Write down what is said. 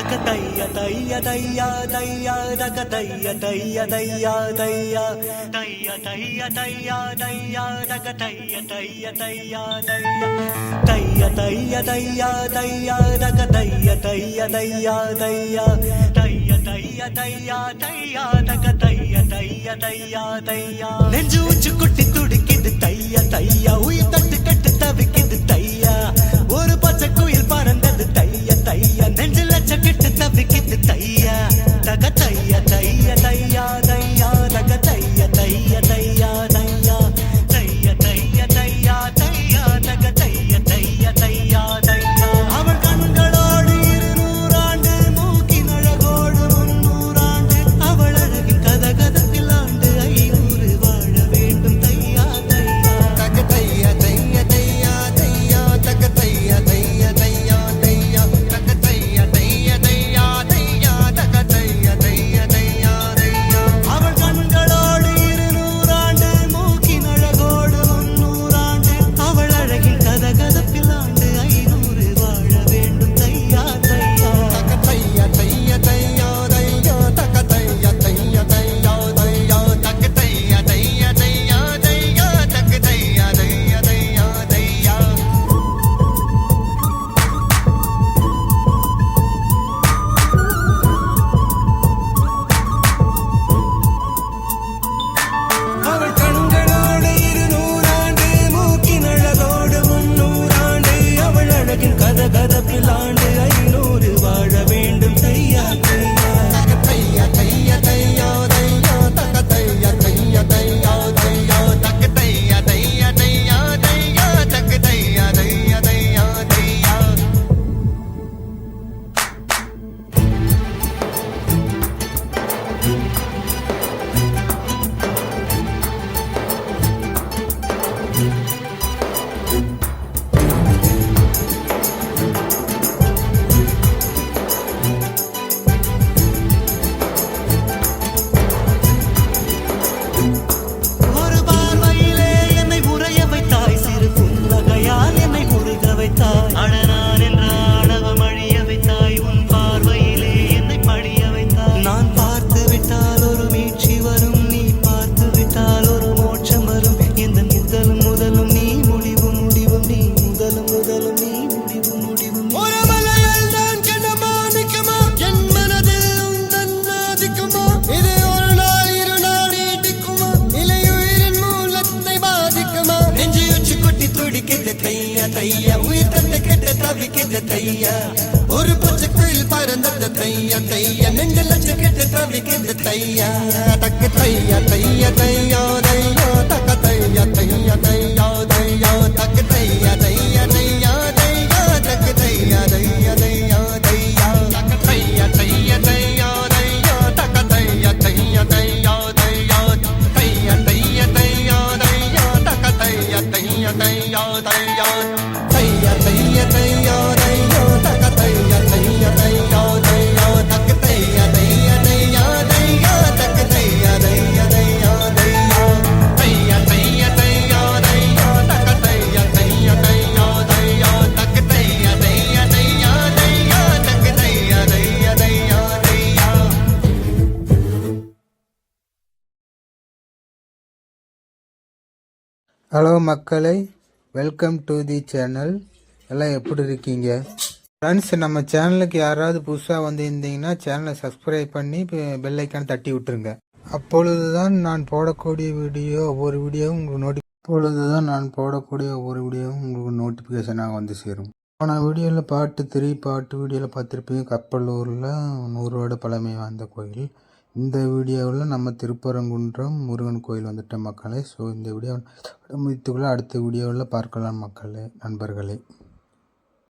தக்க தைய தைய தைய தைய தக்க தைய தைய தைய தைய தைய தைய தைய தைய தக்க தைய தைய தைய தைய தைய தைய தைய தக்க தைய தைய தைய தைய தைய தைய தைய தைய தக்க தைய தைய தைய தைய நெஞ்சு உச்சு குட்டி துடிக்குது தைய தைய உயிர் தட்டு கட்டு தவிக்குது தையா ஒரு பச்சை குயில் பறந்தது தைய தைய நெஞ்சில் லட்சக்கிட்டு தவிக்குது தையா தக தைய தைய தையா தையா தக தைய தைய தையா தையா தைய தைய தையா தையா தக தைய தைய தையா தையா அவள் கண்களோடு 200 ஆண்டு மூக்கின் அழகோடு 300 ஆண்டு அவள் அழகின் கதகதத்தில் ஆண்டு 500 வாழ வேண்டும் தையா தையா தக தைய தைய தையா தையா தக தைய தைய தையா தையா தக தைய தைய தையா தையா தக தைய தைய தையா தையா அவள் கண்களோடு 200 ஆண்டு மூக்கின் அழகோடு 300 ஆண்டு அவள் அழகின் கதகதப்பில் ஆண்டு 500 வாழ வேண்டும் தையா தையா தக தைய தைய தையா தையா தக தைய தைய தையா தையா தக தைய தைய தையா தையா தக தைய தைய தையா தையா அவள் கண்களோடு 200 ஆண்டு மூக்கின் அழகோடு 300 ஆண்டு அவள் அழகின் கதகதப்பில் ஆண்டு 500 வாழ வேண்டும் தையா தையா தக தைய தைய தையா தையா தக தைய தைய தையா தையா தக தைய தைய தையா தையா தக தைய தைய தையா தையா ஒரு பார்வையிலே என்னை உறைய வைத்தாய் சிறு புன்னகையால் என்னை உருக வைத்தாய் அடனான் என்ற ஆணவம் அழிய வைத்தாய் உன் பார்வையிலே என்னை படிய வைத்தாய் நான் பார்த்து விட்டால் ஒரு மீட்சி வரும் நீ பார்த்து விட்டால் ஒரு மோட்சம் வரும் எந்த முதலும் முதலும் நீ முடிவும் முடிவும் நீ முதலும் முதலும் நீ முடிவும் முடிவும் ஒரு மலையில் நான் கண்டமானிக்குமா என் மனதில் உந்தன் ஆதிக்குமா இது ஒரு நாள் இரு நாள் நீடிக்குமா இலையுயிரின் மூலத்தை பாதிக்குமா நெஞ்சு உச்சி கொட்டி துடிக்குது தையா தையா உயிர் தட்டு கெட்டு தவிக்குது தையா ஒரு பச்சை குயில் பறந்தது தையா தையா நெஞ்சு லட்சம் கெட்டு தவிக்குது தையா தக்கு தையா தைய தையா தையா தக்க தைய தைய தையா தையா தக்கு தைய தைய தையா தையா தக்கு தைய தைய தையா தையா தக்க தைய தைய தையா தையா தக்க தைய தைய தையா தையா தைய தைய தையா தையா தக்க தைய தைய தையா தையா தைய தைய தையா தையா தக்க தைய தைய தையா தையா தக்க தைய தைய தையா தையா தக்க தைய தைய தையா தையா தைய தைய தையா தையா தக்க தைய தைய தையா தையா தக்க தைய தைய தையா தையா தக்க தைய தைய தையா தையா ஹலோ மக்களே, வெல்கம் டு தி சேனல். எல்லாம் எப்படி இருக்கீங்க ஃப்ரெண்ட்ஸ்? நம்ம சேனலுக்கு யாராவது புதுசாக வந்திருந்தீங்கன்னா சேனலை சப்ஸ்கிரைப் பண்ணி பெல் ஐக்கான் தட்டி விட்டுருங்க. அப்பொழுதுதான் நான் போடக்கூடிய ஒவ்வொரு வீடியோவும் உங்களுக்கு நோட்டிஃபிகேஷனாக வந்து சேரும். நான் வீடியோவில் பாட்டு வீடியோவில் பார்த்துருப்பீங்க. கப்பலூரில் 100 வருட பழமை வாய்ந்த கோயில். இந்த வீடியோவில் நம்ம திருப்பரங்குன்றம் முருகன் கோயில் வந்துட்ட மக்களே. ஸோ இந்த வீடியோ முடித்துக்குள்ள அடுத்த வீடியோவில் பார்க்கலாம் மக்களே, நண்பர்களே.